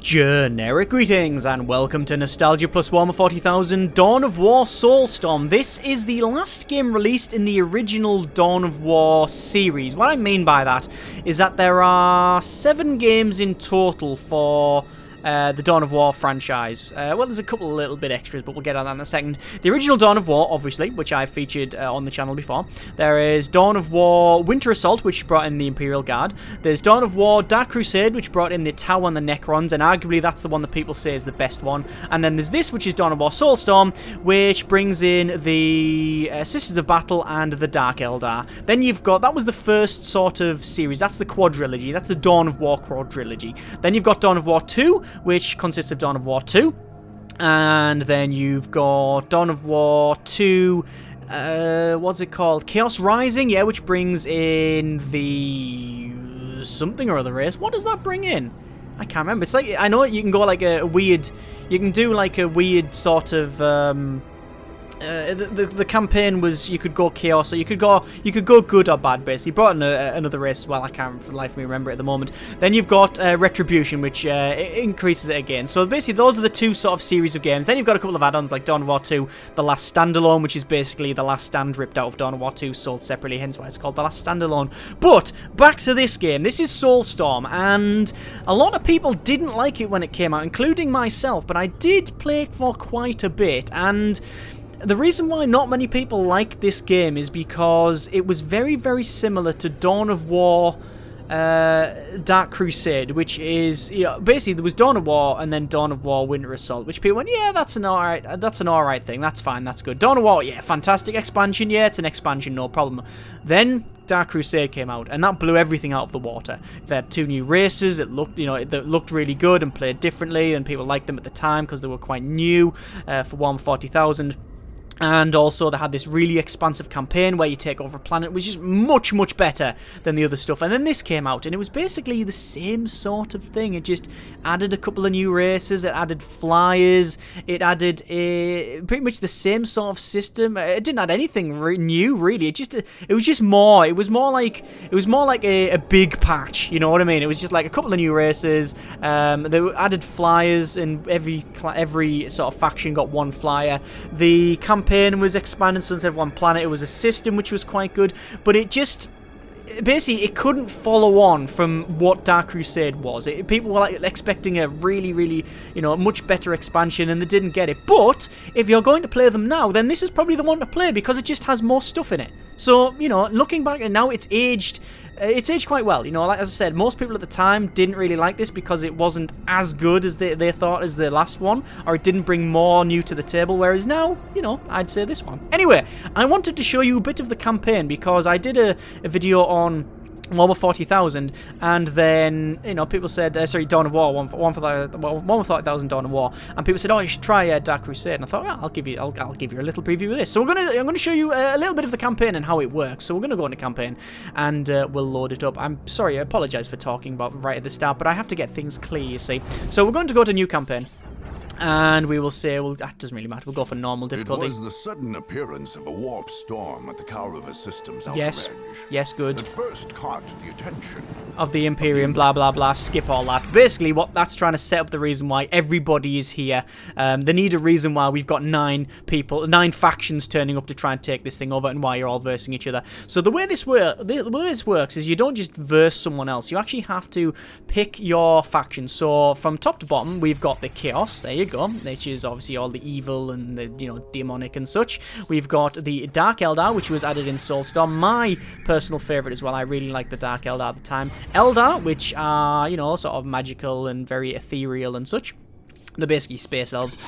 Generic greetings and welcome to Nostalgia plus Warhammer 40,000 Dawn of War Soulstorm. This is the last game released in the original Dawn of War series. What I mean by that is that there are 7 games in total for the Dawn of War franchise. Well, there's a couple of little bit extras, but we'll get on that in a second. The original Dawn of War, obviously, which I've featured on the channel before. There is Dawn of War Winter Assault, which brought in the Imperial Guard. There's Dawn of War Dark Crusade, which brought in the Tau and the Necrons, and arguably that's the one that people say is the best one. And then there's this, which is Dawn of War Soulstorm, which brings in the Sisters of Battle and the Dark Eldar. Then you've got, that was the first sort of series, that's the quadrilogy, that's the Dawn of War quadrilogy. Then you've got Dawn of War 2, which consists of Dawn of War 2, and then you've got Dawn of War 2, what's it called? Chaos Rising, yeah, which brings in the something or other race. What does that bring in? I can't remember. It's like, I know you can go like a weird, you can do like a weird sort of, the campaign was you could go chaos, or you could go good or bad. Basically, brought in another race as well. I can't for the life of me remember it at the moment. Then you've got retribution, which increases it again. So basically, those are the two sort of series of games. Then you've got a couple of add-ons like Dawn of War 2, The Last Standalone, which is basically The Last Stand ripped out of Dawn of War 2, sold separately. Hence why it's called The Last Standalone. But back to this game. This is Soulstorm, and a lot of people didn't like it when it came out, including myself. But I did play it for quite a bit, and the reason why not many people like this game is because it was very, very similar to Dawn of War Dark Crusade, which is, you know, basically there was Dawn of War and then Dawn of War Winter Assault, which people went, yeah, that's an alright thing, that's fine, that's good. Dawn of War, yeah, fantastic expansion, yeah, it's an expansion, no problem. Then Dark Crusade came out, and that blew everything out of the water. They had 2 new races, it looked, you know, that looked really good and played differently, and people liked them at the time because they were quite new for Warhammer 40,000. And also, they had this really expansive campaign where you take over a planet, which is much, much better than the other stuff. And then this came out, and it was basically the same sort of thing. It just added a couple of new races, it added flyers, it added pretty much the same sort of system. It didn't add anything new, really. It was just more. It was more like a big patch. You know what I mean? It was just like a couple of new races. They added flyers, and every sort of faction got 1 flyer. The campaign was expanded, so instead of 1 planet, it was a system, which was quite good, but it just basically it couldn't follow on from what Dark Crusade was. People were like expecting a really, really, you know, much better expansion, and they didn't get it. But if you're going to play them now, then this is probably the one to play because it just has more stuff in it. So, you know, looking back at now, it's aged quite well. You know, like as I said, most people at the time didn't really like this because it wasn't as good as they thought as the last one, or it didn't bring more new to the table, whereas now, you know, I'd say this one. Anyway, I wanted to show you a bit of the campaign because I did a video on Warhammer 40,000, and then, you know, people said, sorry, Dawn of War, Warhammer 40,000 Dawn of War, and people said, oh, you should try Dark Crusade, and I thought, yeah, I'll give you a little preview of this. So I'm gonna show you a little bit of the campaign and how it works. So we're gonna go into campaign, and we'll load it up. I'm sorry, I apologize for talking about right at the start, but I have to get things clear, you see. So we're going to go to new campaign. And we will say, well, that doesn't really matter. We'll go for normal difficulty. It was the sudden appearance of a warp storm at the Kaurava system's outer yes. edge. Yes, good. That first caught the attention of the Imperium, blah, blah, blah. Skip all that. Basically, what that's trying to set up the reason why everybody is here. They need a reason why we've got 9 factions turning up to try and take this thing over, and why you're all versing each other. So the way this works is you don't just verse someone else. You actually have to pick your faction. So from top to bottom, we've got the Chaos. There you go, which is obviously all the evil and the, you know, demonic and such. We've got the Dark Eldar, which was added in Soulstorm, my personal favourite as well. I really liked the Dark Eldar at the time. Eldar, which are, you know, sort of magical and very ethereal and such. They're basically space elves.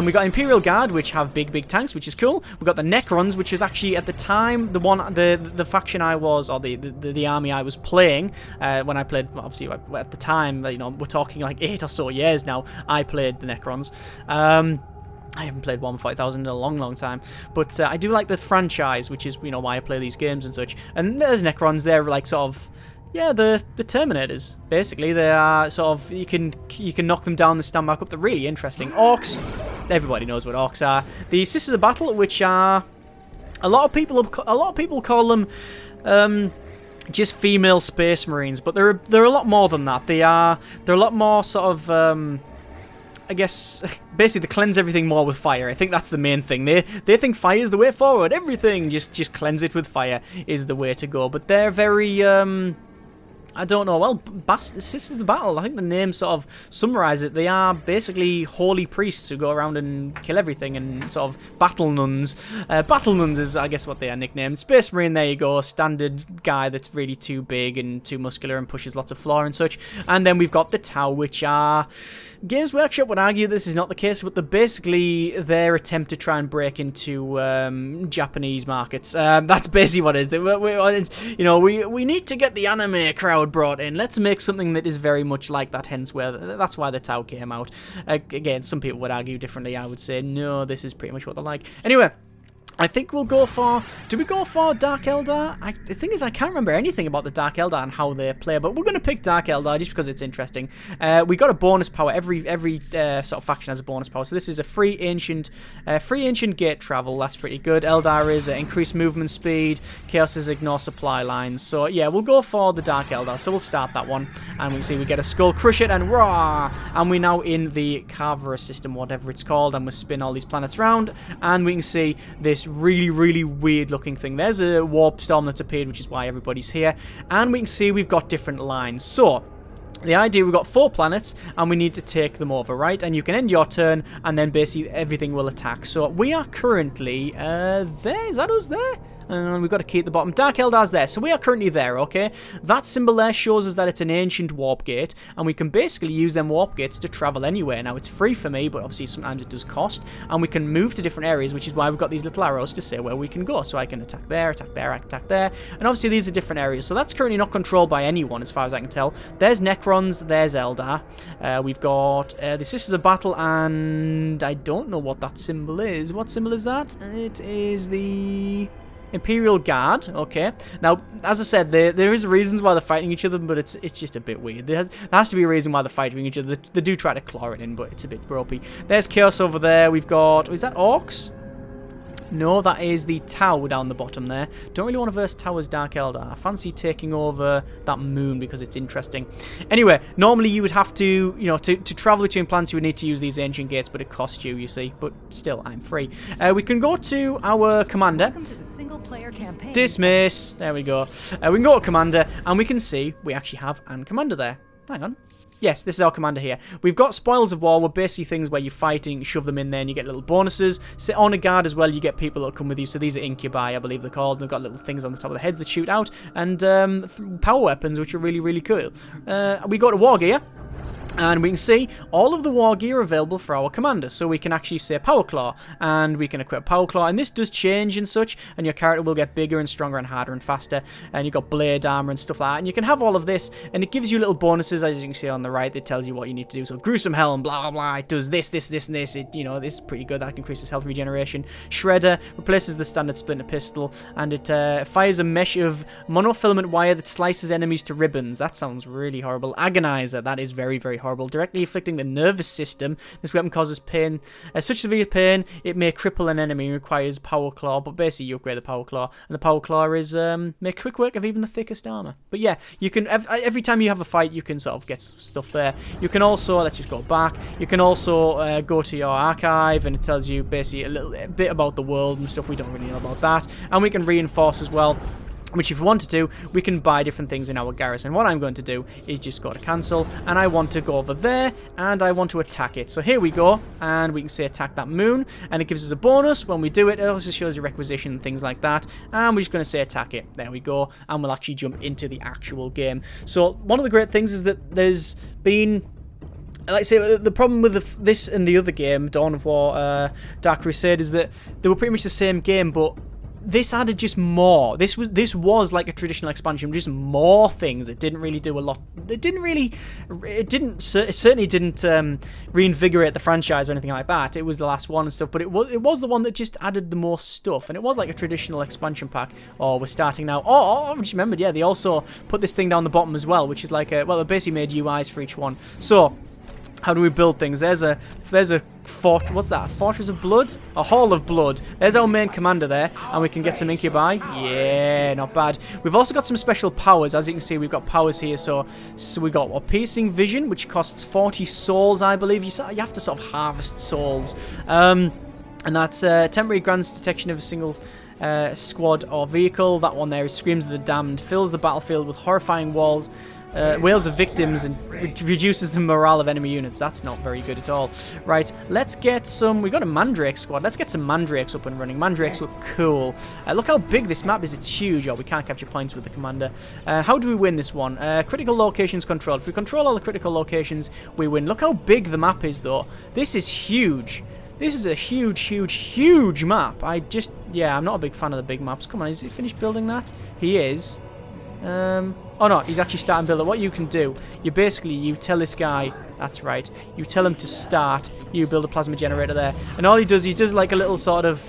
We got Imperial Guard, which have big tanks, which is cool. We got the Necrons, which is actually at the time the faction I was, or the army I was playing when I played. Obviously, at the time, you know, we're talking like 8 or so years now. I played the Necrons. I haven't played Warhammer 40,000 in a long time, but I do like the franchise, which is, you know, why I play these games and such. And there's Necrons. They're like sort of, yeah, the Terminators. Basically, they are sort of, you can knock them down, they stand back up. They're really interesting. Orcs, everybody knows what orcs are. The Sisters of Battle, which are a lot of people call them just female space marines, but they're a lot more than that. They're a lot more sort of I guess basically they cleanse everything more with fire. I think that's the main thing. They think fire is the way forward. Everything just cleanse it with fire is the way to go. But they're very I don't know. Well, Sisters of Battle, I think the name sort of summarizes it. They are basically holy priests who go around and kill everything, and sort of battle nuns. Battle nuns is, I guess, what they are nicknamed. Space Marine, there you go. Standard guy that's really too big and too muscular and pushes lots of floor and such. And then we've got the Tau, which are... Games Workshop would argue this is not the case, but they're basically their attempt to try and break into Japanese markets. That's basically what it is. We need to get the anime crowd brought in. Let's make something that is very much like that, hence that's why the Tau came out. Again, some people would argue differently. I would say, no, this is pretty much what they're like. Anyway, I think we'll go for... Do we go for Dark Eldar? The thing is, I can't remember anything about the Dark Eldar and how they play, but we're going to pick Dark Eldar just because it's interesting. We got a bonus power. Every sort of faction has a bonus power. So this is a free ancient gate travel. That's pretty good. Eldar is increased movement speed. Chaos is ignore supply lines. So yeah, we'll go for the Dark Eldar. So we'll start that one, and we can see we get a skull, crush it, and rah! And we're now in the Carvera system, whatever it's called, and we spin all these planets around, and we can see this really weird looking thing. There's a warp storm that's appeared, which is why everybody's here, and we can see we've got different lines. So the idea, we've got 4 planets and we need to take them over, right? And you can end your turn and then basically everything will attack. So we are currently there. Is that us there? And we've got a key at the bottom. Dark Eldar's there, so we are currently there, okay? That symbol there shows us that it's an ancient warp gate, and we can basically use them warp gates to travel anywhere. Now, it's free for me, but obviously sometimes it does cost, and we can move to different areas, which is why we've got these little arrows to say where we can go. So I can attack there, attack there, attack there, and obviously these are different areas. So that's currently not controlled by anyone, as far as I can tell. There's Necrons, there's Eldar. We've got the Sisters of Battle, and I don't know what that symbol is. What symbol is that? It is the... Imperial Guard, okay. Now, as I said, there is reasons why they're fighting each other, but it's just a bit weird. There has to be a reason why they're fighting each other. They do try to claw it in, but it's a bit ropey. There's Chaos over there. We've got... Is that Orcs? No, that is the Tau down the bottom there. Don't really want to verse Tau as Dark Eldar. I fancy taking over that moon because it's interesting. Anyway, normally you would have to, to travel between planets, you would need to use these ancient gates, but it costs you see. But still, I'm free. We can go to our commander. Welcome to the single-player campaign. Dismiss. There we go. We can go to commander, and we can see we actually have an commander there. Hang on. Yes, this is our commander here. We've got Spoils of War, were basically things where you fight and you shove them in there and you get little bonuses. Sit on a guard as well, you get people that come with you. So these are incubi, I believe they're called. And they've got little things on the top of the heads that shoot out. And power weapons, which are really cool. We go to War Gear. And we can see all of the war gear available for our commander. So we can actually say Power Claw, and we can equip Power Claw. And this does change and such, and your character will get bigger and stronger and harder and faster. And you've got blade armor and stuff like that. And you can have all of this, and it gives you little bonuses, as you can see on the right. It tells you what you need to do. So Gruesome Helm, blah, blah, blah. It does this, and this. It, this is pretty good. That increases health regeneration. Shredder replaces the standard splinter pistol, and it fires a mesh of monofilament wire that slices enemies to ribbons. That sounds really horrible. Agonizer, that is very horrible. Directly afflicting the nervous system. This weapon causes pain, such severe pain it may cripple an enemy and requires Power Claw. But basically, you upgrade the Power Claw, and the Power Claw is make quick work of even the thickest armor. But yeah, you can every time you have a fight, you can sort of get stuff there. You can also, let's just go back. You can also go to your archive, and it tells you basically a little bit about the world and stuff. We don't really know about that, and we can reinforce as well. Which, if we wanted to, we can buy different things in our garrison. What I'm going to do is just go to cancel, and I want to go over there, and I want to attack it. So here we go, and we can say attack that moon, and it gives us a bonus when we do it. It also shows you requisition and things like that, and we're just going to say attack it. There we go, and we'll actually jump into the actual game. So one of the great things is that there's been... Like I say, the problem with this and the other game, Dawn of War, Dark Crusade, is that they were pretty much the same game, but this added just more. This was like a traditional expansion, just more things. It didn't really do a lot. It certainly didn't reinvigorate the franchise or anything like that. It was the last one and stuff, but it was the one that just added the most stuff, and it was like a traditional expansion pack. Oh, we're starting now. Oh, I just remembered. Yeah, they also put this thing down the bottom as well, which is like they basically made UIs for each one. So how do we build things? There's a fort. What's that? A Fortress of Blood? A Hall of Blood. There's our main commander there, and we can get some incubi. Yeah. Yeah, not bad. We've also got some special powers. As you can see, we've got powers here. So we got a piercing vision, which costs 40 souls, I believe. You have to sort of harvest souls. And that's temporary grants detection of a single squad or vehicle. That one there, Screams of the Damned, fills the battlefield with horrifying wails of victims and reduces the morale of enemy units. That's not very good at all. Right, let's get some... We got a Mandrake squad. Let's get some Mandrakes up and running. Mandrakes look cool. Look how big this map is. It's huge. Oh, we can't capture points with the commander. How do we win this one? Critical locations controlled. If we control all the critical locations, we win. Look how big the map is, though. This is huge. This is a huge, huge, huge map. Yeah, I'm not a big fan of the big maps. Come on, is he finished building that? He is. Oh no, he's actually starting building. What you can do, you tell this guy, that's right, you tell him to start, you build a plasma generator there, and all he does like a little sort of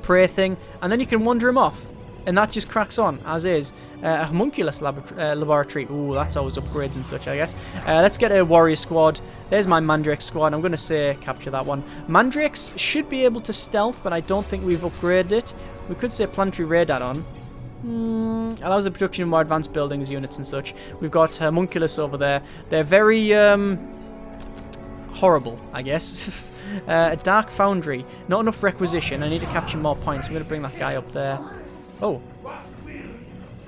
prey thing, and then you can wander him off, and that just cracks on, as is. A homunculus laboratory, ooh, that's always upgrades and such, I guess. Let's get a warrior squad. There's my Mandrake squad. I'm going to say capture that one. Mandrakes should be able to stealth, but I don't think we've upgraded it. We could say planetary radar on. Allows the production of more advanced buildings, units and such. We've got homunculus over there. They're very horrible, I guess. A dark foundry. Not enough requisition. I need to capture more points. I'm going to bring that guy up there. Oh.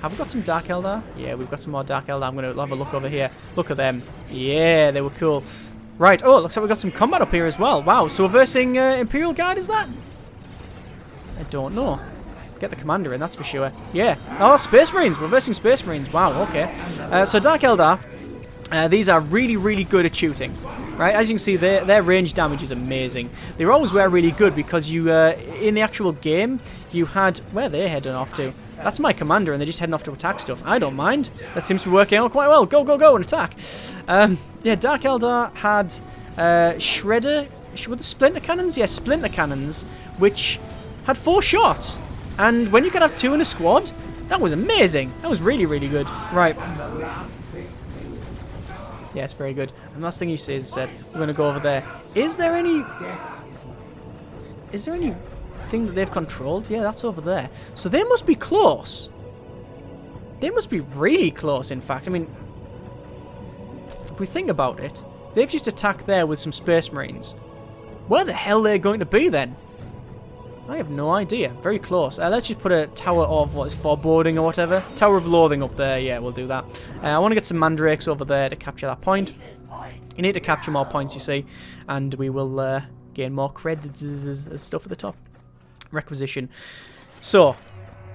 Have we got some Dark Eldar? Yeah, we've got some more Dark Eldar. I'm going to have a look over here. Look at them. Yeah, they were cool. Right. Oh, looks like we've got some combat up here as well. Wow. So we're versing Imperial Guard, is that? I don't know. Get the commander in, that's for sure. Yeah. Oh, Space Marines. We're versing Space Marines. Wow, okay. So Dark Eldar, these are really, really good at shooting. Right, as you can see, their range damage is amazing. They always were really good because you, in the actual game, you had... Where are they heading off to? That's my commander, and they're just heading off to attack stuff. I don't mind. That seems to be working out quite well. Go, go, go, and attack. Yeah, Dark Eldar had Shredder... Were the Splinter Cannons? Yeah, Splinter Cannons, which had 4 shots. And when you could have 2 in a squad, that was amazing. That was really, really good. Right. Yes, very good. And last thing you say is said, we're going to go over there. Is there anything that they've controlled? Yeah, that's over there. So they must be close. They must be really close, in fact. I mean, if we think about it, they've just attacked there with some Space Marines. Where the hell are they going to be then? I have no idea. Very close. Let's just put a Tower of, what is foreboding or whatever? Tower of Loathing up there. Yeah, we'll do that. I want to get some Mandrakes over there to capture that point. You need to capture more points, you see. And we will gain more credits and stuff at the top. Requisition. So,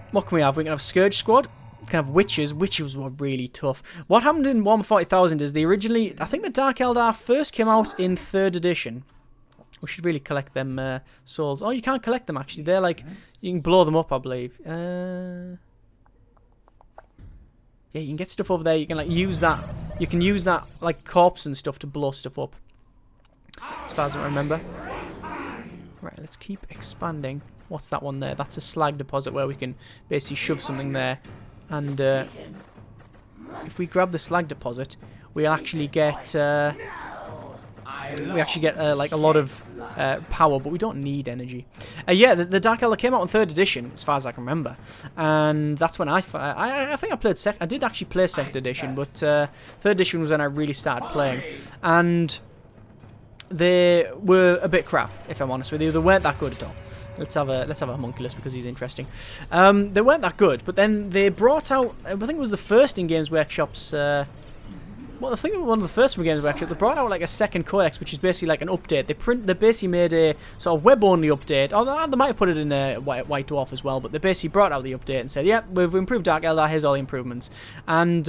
what can we have? We can have Scourge Squad. We can have Witches. Witches were really tough. What happened in Warhammer 40,000 is they originally... I think the Dark Eldar first came out in 3rd edition. We should really collect them souls. Oh, you can't collect them, actually. They're like... You can blow them up, I believe. Yeah, you can get stuff over there. You can, like, use that... You can use that, like, corpse and stuff to blow stuff up. As far as I remember. Right, let's keep expanding. What's that one there? That's a slag deposit where we can basically shove something there. And if we grab the slag deposit, we actually get... like a lot of power, but we don't need energy. Yeah, the Dark Eldar came out in 3rd edition, as far as I can remember, and that's when I think I played I did actually play 2nd edition, but 3rd edition was when I really started playing, and they were a bit crap, if I'm honest with you. They weren't that good at all. Let's have a homunculus because he's interesting. They weren't that good, but then they brought out, I think it was the first in Games Workshop's. Well, I think one of the first Games Workshop, they brought out like a second codex, which is basically like an update. They basically made a sort of web-only update. Or they might have put it in a White Dwarf as well, but they basically brought out the update and said, "Yep, we've improved Dark Eldar. Here's all the improvements." And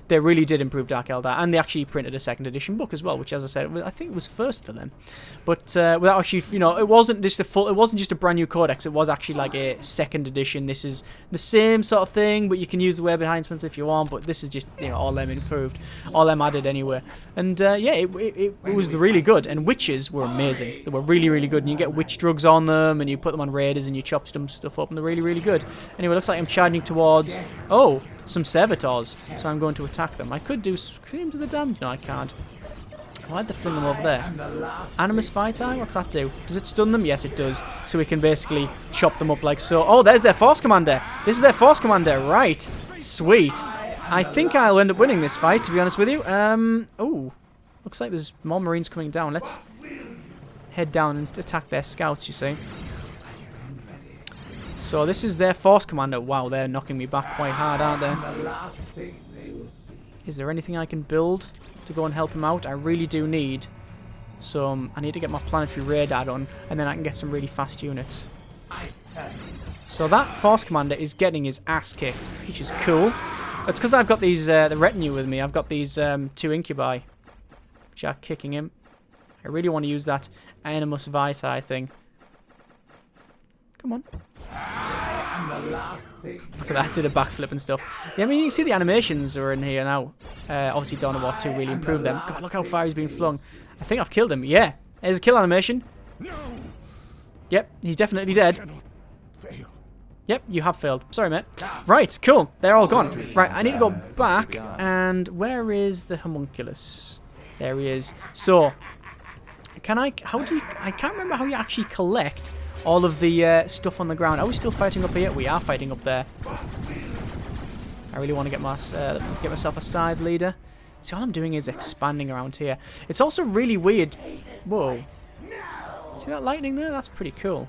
they really did improve Dark Eldar, and they actually printed a 2nd edition book as well, which, as I said, I think it was first for them. But without actually, you know, it wasn't just a brand new codex. It was actually like a 2nd edition. This is the same sort of thing, but you can use the web enhancements if you want. But this is just, you know, all them improved. All them added anyway, and yeah, it was really good. And witches were amazing. They were really, really good, and you get witch drugs on them, and you put them on raiders, and you chop some stuff up, and they're really, really good. Anyway, looks like I'm charging towards some servitors, so I'm going to attack them. I could do Screams of the Damned. No, I can't. Why'd they fling them over there? Animus Vitae? What's that do? Does it stun them? Yes, it does. So we can basically chop them up like so. Oh, there's their Force Commander. This is their Force Commander. Right. Sweet. I think I'll end up winning this fight, to be honest with you. Oh. Looks like there's more Marines coming down. Let's head down and attack their scouts, you see. So this is their Force Commander. Wow, they're knocking me back quite hard, aren't they? Is there anything I can build to go and help him out? I really do need some. I need to get my planetary radar done, and then I can get some really fast units. So that Force Commander is getting his ass kicked, which is cool. It's because I've got these the retinue with me. I've got these 2 incubi, which are kicking him. I really want to use that Animus Vitae thing. Come on. Look at that, did a backflip and stuff. Yeah, I mean, you can see the animations are in here now. Obviously, Dawn of War 2 really improved them. God, look how far he's been flung. I think I've killed him. Yeah, there's a kill animation. Yep, he's definitely dead. Yep, you have failed. Sorry, mate. Right, cool. They're all gone. Right, I need to go back. And where is the homunculus? There he is. So, can I... How do you... I can't remember how you actually collect all of the stuff on the ground. Are we still fighting up here? We are fighting up there. I really want to get myself a scythe leader. See, all I'm doing is expanding around here. It's also really weird. Whoa. See that lightning there? That's pretty cool.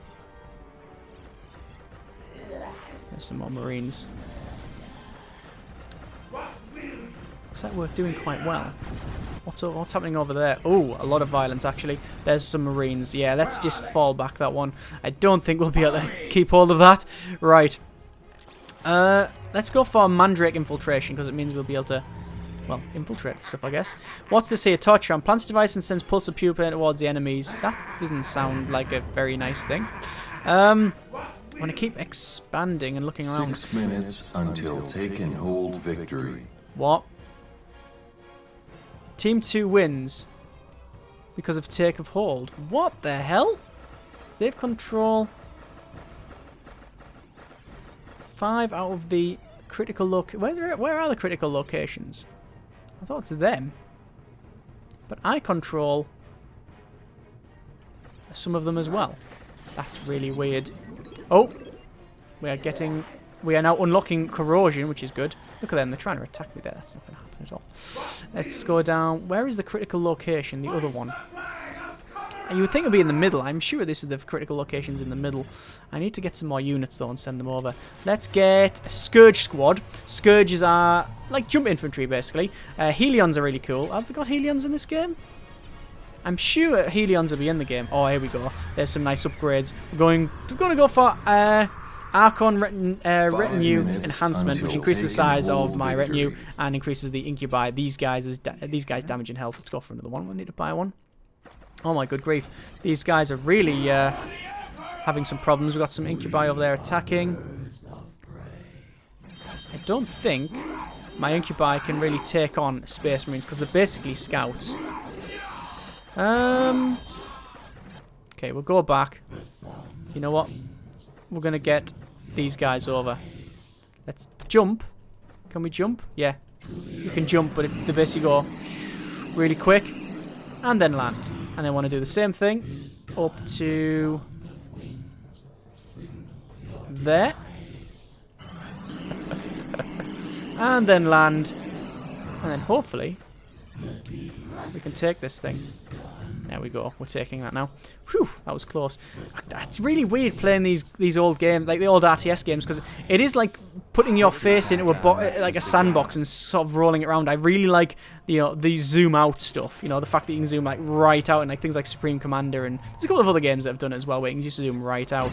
There's some more Marines. Looks like we're doing quite well. What's happening over there? Oh, a lot of violence, actually. There's some Marines. Yeah, let's just fall back that one. I don't think we'll be able to keep hold of that. Right. Let's go for Mandrake Infiltration, because it means we'll be able to, well, infiltrate stuff, I guess. What's this here? Torture. Plants device and sends pulse of pupil towards the enemies. That doesn't sound like a very nice thing. I want to keep expanding and looking around. 6 minutes until take and hold victory. What? Team 2 wins because of take of hold. What the hell? They've control 5 out of the critical where are the critical locations? I thought it's them. But I control some of them as well. That's really weird. Oh, we are now unlocking corrosion, which is good. Look at them, they're trying to attack me there. That's not going to happen at all. Let's go down. Where is the critical location? The other one. You would think it would be in the middle. I'm sure this is the critical locations in the middle. I need to get some more units though and send them over. Let's get a Scourge squad. Scourges are like jump infantry basically. Helions are really cool. Have we got Helions in this game? I'm sure Helions will be in the game. Oh, here we go. There's some nice upgrades. We're going to go for Archon retinue enhancement, which increases the size of my retinue and increases the incubi. These guys damage and health. Let's go for another one. We'll need to buy one. Oh my good grief. These guys are really having some problems. We've got some incubi over there attacking. I don't think my incubi can really take on Space Marines because they're basically scouts. Okay, we'll go back. You know what? We're going to get these guys over. Let's jump. Can we jump? Yeah. You can jump, but they basically go really quick and then land. And then want to do the same thing up to there. And then land. And then hopefully we can take this thing. There we go. We're taking that now. Whew, that was close. It's really weird playing these old games, like the old RTS games, because it is like putting your face into a sandbox and sort of rolling it around. I really like the zoom out stuff. You know, the fact that you can zoom like right out, and like things like Supreme Commander, and there's a couple of other games that have done it as well, where you can just zoom right out.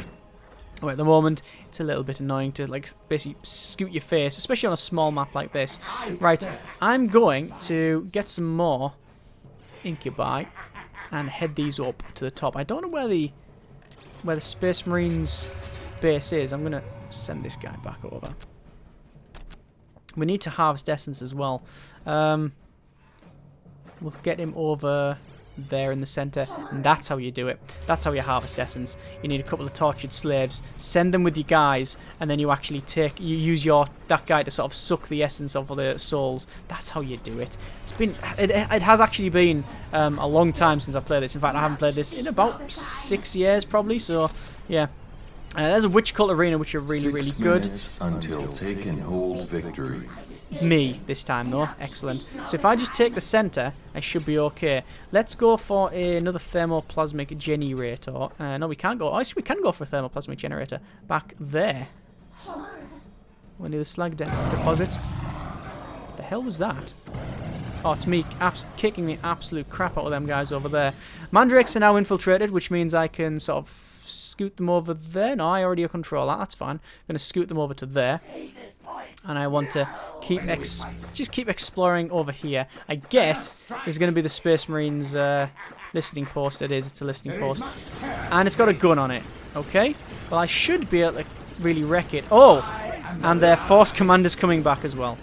Oh, at the moment, it's a little bit annoying to like basically scoot your face, especially on a small map like this. Right, I'm going to get some more incubi and head these up to the top. I don't know where the Space Marines base is. I'm gonna send this guy back over. We need to harvest essence as well. We'll get him over there in the center, and that's how you do it. That's how you harvest essence. You need a couple of tortured slaves, send them with your guys, and then you actually use that guy to sort of suck the essence of the souls. That's how you do it. It has actually been a long time since I've played this. In fact, I haven't played this in about 6 years probably, so yeah. There's a witch cult arena, which are really, really good. 6 minutes until take and hold victory. Me this time though. Excellent. So if I just take the center, I should be okay. Let's go for another thermoplasmic generator. No, we can't go. Actually, we can go for a thermoplasmic generator back there. We're near the slag deposit. What the hell was that? Oh, it's me kicking the absolute crap out of them guys over there. Mandrakes are now infiltrated, which means I can sort of scoot them over there. No, I already control that. That's fine. I'm going to scoot them over to there. And I want to keep exploring over here. I guess there's going to be the Space Marines listening post. It is. It's a listening post. And it's got a gun on it. Okay. Well, I should be able to really wreck it. Oh! And their Force Commander's coming back as well.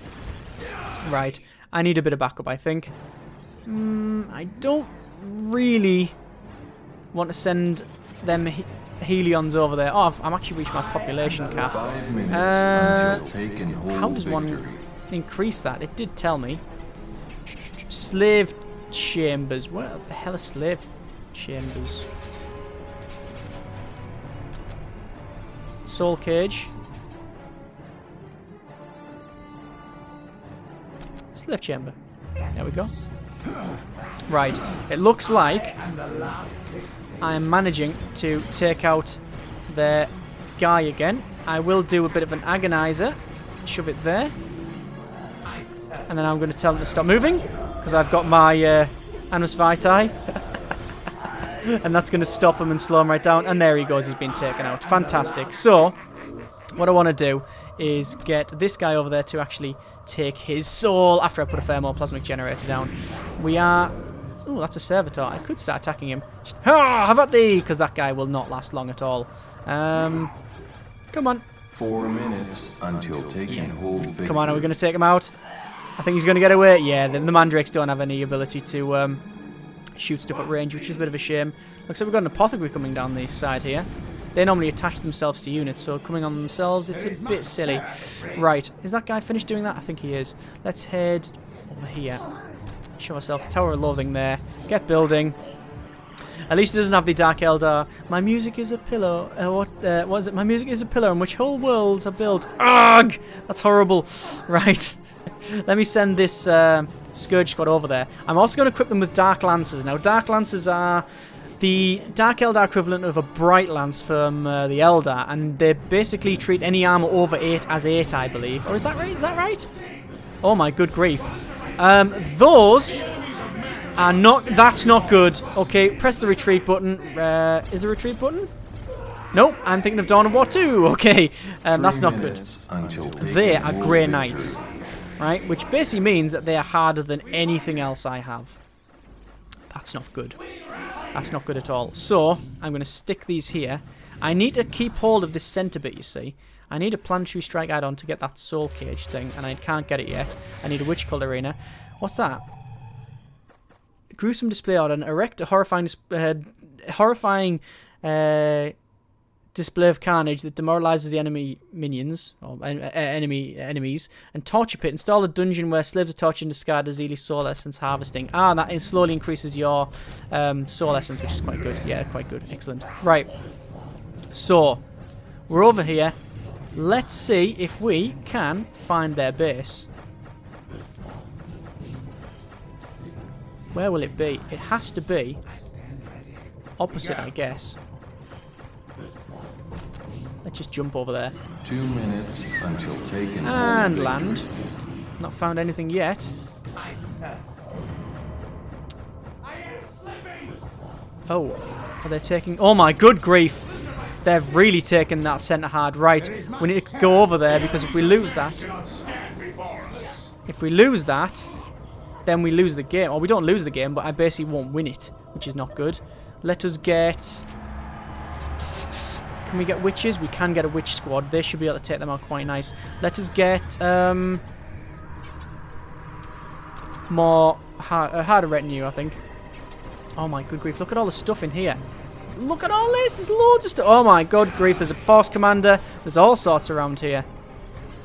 Right. I need a bit of backup, I think. I don't really want to send them Helions over there. Oh, I'm actually reached my population cap. 5 minutes until take and hold How does victory. one increase that? It did tell me. Slave chambers. What the hell are slave chambers? Soul cage. Slave chamber. There we go. Right. It looks like I am managing to take out their guy again. I will do a bit of an agonizer. Shove it there. And then I'm going to tell them to stop moving. Because I've got my Annus Vitae. And that's going to stop him and slow him right down. And there he goes. He's been taken out. Fantastic. So, what I want to do is get this guy over there to actually take his soul after I put a thermoplasmic generator down. We are... Ooh, that's a servitor. I could start attacking him. How about thee? Because that guy will not last long at all. Come on. 4 minutes until take and hold victory. Come on, are we going to take him out? I think he's going to get away. Yeah, the Mandrakes don't have any ability to shoot stuff at range, which is a bit of a shame. Looks like we've got an apothecary coming down the side here. They normally attach themselves to units, so coming on themselves, it's a bit silly. Right, is that guy finished doing that? I think he is. Let's head over here. Show ourselves Tower of Loathing there. Get building. At least it doesn't have the Dark Eldar. My music is a pillow. What is it? My music is a pillar on which whole worlds are built. Ugh! That's horrible. Right. Let me send this Scourge Squad over there. I'm also going to equip them with Dark Lancers. Now, Dark Lancers are the Dark Eldar equivalent of a Bright Lance from the Eldar, and they basically treat any armor over 8 as 8, I believe. Or is that right? Is that right? Oh my good grief. Those are not... That's not good. Okay, press the retreat button. Is there a retreat button? Nope, I'm thinking of Dawn of War 2. Okay, that's not good. They are Grey Knights. Right? Which basically means that they are harder than anything else I have. That's not good. That's not good at all. So, I'm going to stick these here. I need to keep hold of this centre bit, you see. I need a planetary strike add-on to get that soul cage thing, and I can't get it yet. I need a witch cult arena. What's that? Gruesome display order. Erect a horrifying display of carnage that demoralizes the enemy minions, or enemies, and torture pit. Install a dungeon where slaves are tortured and discarded as Ely soul essence harvesting. Ah, that slowly increases your soul essence, which is quite good. Yeah, quite good. Excellent. Right. So, we're over here. Let's see if we can find their base. Where will it be? It has to be opposite, I guess. Let's just jump over there. 2 minutes until taken And land. Not found anything yet. Oh, are they taking... Oh my good grief. They've really taken that centre hard. Right, we need to go over there because if we lose that... If we lose that, then we lose the game. Or we don't lose the game, but I basically won't win it, which is not good. Let us get... Can we get witches? We can get a witch squad. They should be able to take them out quite nice. Let us get more harder retinue, I think. Oh my good grief, look at all the stuff in here. Look at all this, there's loads of stuff. Oh my god grief, there's a force commander. There's all sorts around here.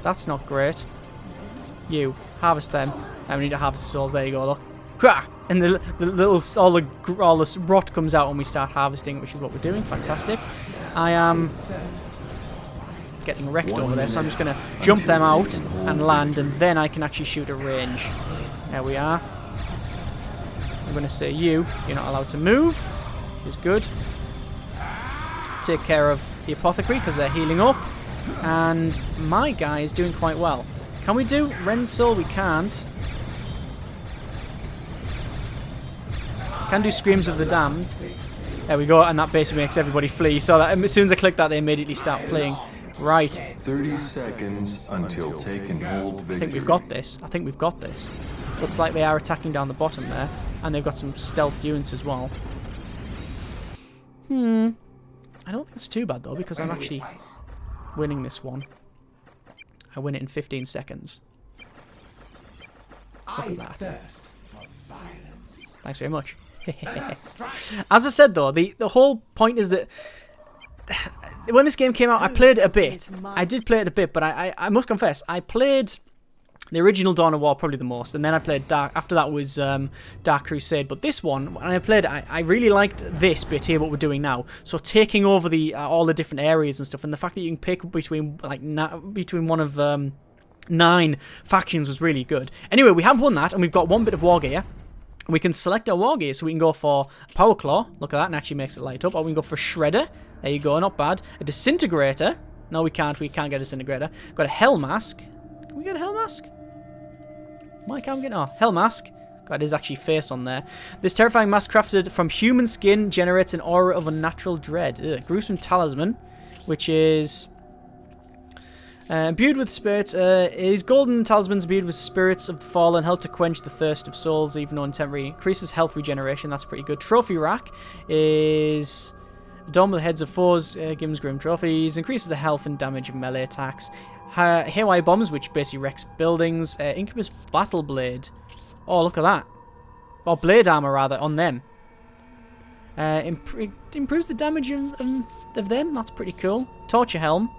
That's not great. You, harvest them. And we need to harvest the souls, there you go, look. And the little, all the rot comes out when we start harvesting, which is what we're doing, fantastic. I am getting wrecked over there, so I'm just going to jump them out and land, and then I can actually shoot at range. There we are. I'm going to say you're not allowed to move, which is good. Take care of the apothecary because they're healing up, and my guy is doing quite well. Can we do Ren's Soul? We can't. Can do Screams of the Damned. There we go, and that basically makes everybody flee. So that as soon as I click that, they immediately start fleeing. Right. 30 seconds until take and hold victory. I think we've got this. I think we've got this. Looks like they are attacking down the bottom there. And they've got some stealth units as well. I don't think it's too bad though, because I'm actually winning this one. I win it in 15 seconds. Look at that. Thanks very much. As I said though, the whole point is that when this game came out, I played it a bit. I did play it a bit, but I must confess, I played the original Dawn of War probably the most, and then I played Dark. After that was Dark Crusade. But this one, when I played it, I really liked this bit here, what we're doing now. So taking over the all the different areas and stuff, and the fact that you can pick between between one of 9 factions was really good. Anyway, we have won that, and we've got one bit of war gear. We can select our war gear, so we can go for a Power Claw. Look at that, and actually makes it light up. Or we can go for a Shredder. There you go, not bad. A Disintegrator. No, we can't. We can't get a Disintegrator. Got a Hell Mask. Can we get a Hell Mask? Why can't we get... Oh, Hell Mask. God, there's actually face on there. This terrifying mask crafted from human skin generates an aura of unnatural dread. Ugh. Gruesome Talisman, which is... imbued with spirits, is golden talismans imbued with spirits of the fallen, help to quench the thirst of souls, even though temporary. Increases health regeneration, that's pretty good. Trophy rack is adorned with the heads of foes, gives grim trophies, increases the health and damage of melee attacks. Haywire bombs, which basically wrecks buildings. Incubus battle blade. Oh, look at that. Or blade armor rather on them. Improves the damage of them. That's pretty cool. Torture helm.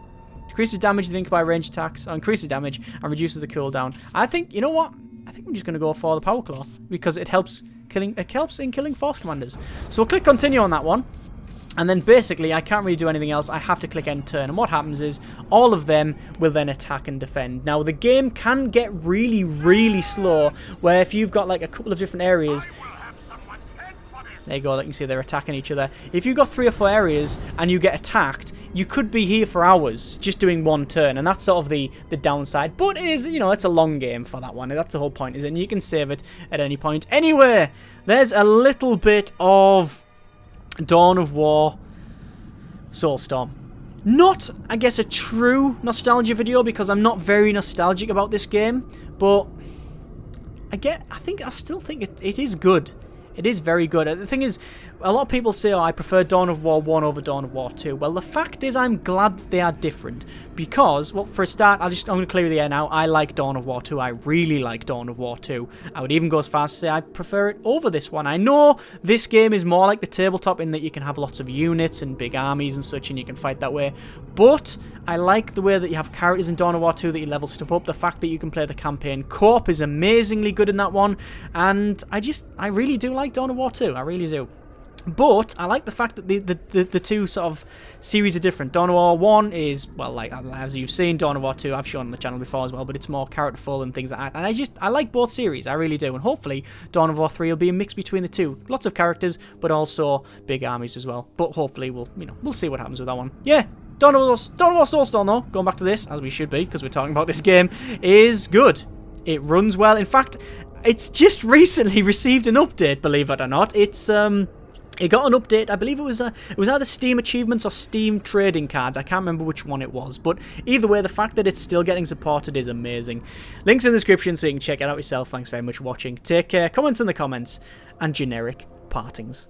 Decreases damage to by range attacks, or increases damage, and reduces the cooldown. I think, you know what? I think I'm just going to go for the Power Claw, because it helps in killing force commanders. So we'll click continue on that one, and then basically I can't really do anything else. I have to click end turn, and what happens is all of them will then attack and defend. Now the game can get really, really slow, where if you've got like a couple of different areas... There you go, like you can see they're attacking each other. If you've got 3 or 4 areas and you get attacked, you could be here for hours just doing one turn, and that's sort of the downside. But it is, you know, it's a long game for that one. That's the whole point, is it? And you can save it at any point. Anyway, there's a little bit of Dawn of War Soulstorm. Not, I guess, a true nostalgia video, because I'm not very nostalgic about this game, but I still think it is good. It is very good. The thing is, a lot of people say, oh, I prefer Dawn of War 1 over Dawn of War 2. Well, the fact is, I'm glad they are different. Because, well, for a start, I'm going to clear the air now. I like Dawn of War 2. I really like Dawn of War 2. I would even go as far as to say I prefer it over this one. I know this game is more like the tabletop in that you can have lots of units and big armies and such, and you can fight that way. But I like the way that you have characters in Dawn of War 2, that you level stuff up. The fact that you can play the campaign co-op is amazingly good in that one. And I really do like Dawn of War 2. I really do. But I like the fact that the two sort of series are different. Dawn of War 1 is, well, like as you've seen, Dawn of War 2 I've shown on the channel before as well, but it's more characterful and things like that. And I like both series, I really do. And hopefully Dawn of War 3 will be a mix between the two. Lots of characters, but also big armies as well. But hopefully we'll see what happens with that one. Yeah. Dawn of War Soulstorm though, going back to this, as we should be, because we're talking about this game, is good. It runs well. In fact, it's just recently received an update, believe it or not. It got an update. I believe it was either Steam Achievements or Steam Trading Cards. I can't remember which one it was. But either way, the fact that it's still getting supported is amazing. Links in the description so you can check it out yourself. Thanks very much for watching. Take care. Comments in the comments. And generic partings.